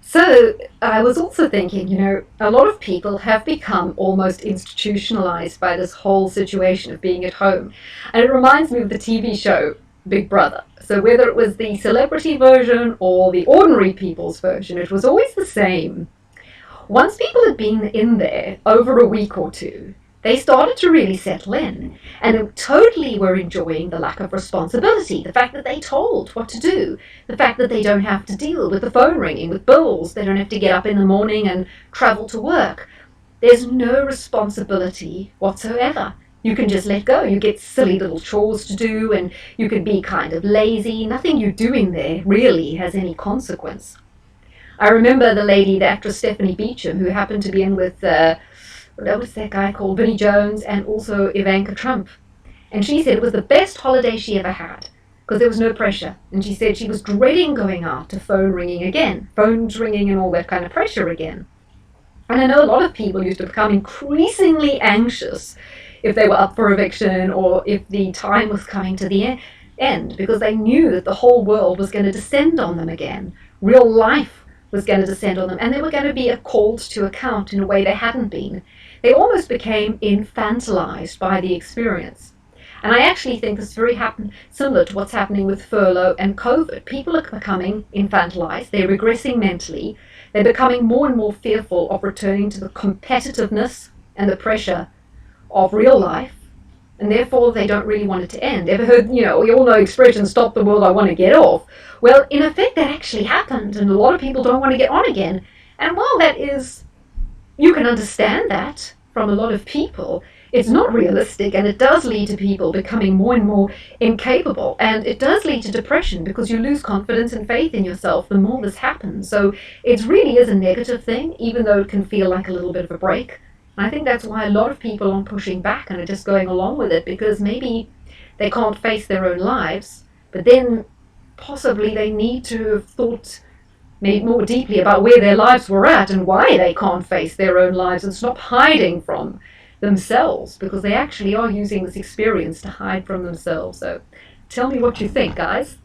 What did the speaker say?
So I was also thinking, a lot of people have become almost institutionalized by this whole situation of being at home. And it reminds me of the TV show Big Brother. So whether it was the celebrity version or the ordinary people's version, it was always the same. Once people had been in there over a week or two, they started to really settle in and totally were enjoying the lack of responsibility, the fact that they told what to do, the fact that they don't have to deal with the phone ringing, with bills, they don't have to get up in the morning and travel to work. There's no responsibility whatsoever. You can just let go. You get silly little chores to do and you can be kind of lazy. Nothing you're doing there really has any consequence. I remember the lady, the actress Stephanie Beacham, who happened to be in with, what was that guy called, Vinnie Jones, and also Ivanka Trump. And she said it was the best holiday she ever had because there was no pressure. And she said she was dreading going out to phone ringing again, phones ringing and all that kind of pressure again. And I know a lot of people used to become increasingly anxious if they were up for eviction or if the time was coming to the end because they knew that the whole world was going to descend on them again. Real life was going to descend on them and they were going to be called to account in a way they hadn't been. They almost became infantilized by the experience. And I actually think this is very similar to what's happening with furlough and COVID. People are becoming infantilized, they're regressing mentally, they're becoming more and more fearful of returning to the competitiveness and the pressure of real life, and therefore they don't really want it to end. Ever heard, we all know expression, stop the world, I want to get off. Well, in effect, that actually happened, and a lot of people don't want to get on again. And while that is, you can understand that from a lot of people, it's not realistic, and it does lead to people becoming more and more incapable, and it does lead to depression because you lose confidence and faith in yourself the more this happens. So it really is a negative thing, even though it can feel like a little bit of a break. And I think that's why a lot of people aren't pushing back and are just going along with it because maybe they can't face their own lives, but then possibly they need to have thought maybe more deeply about where their lives were at and why they can't face their own lives and stop hiding from themselves because they actually are using this experience to hide from themselves. So tell me what you think, guys.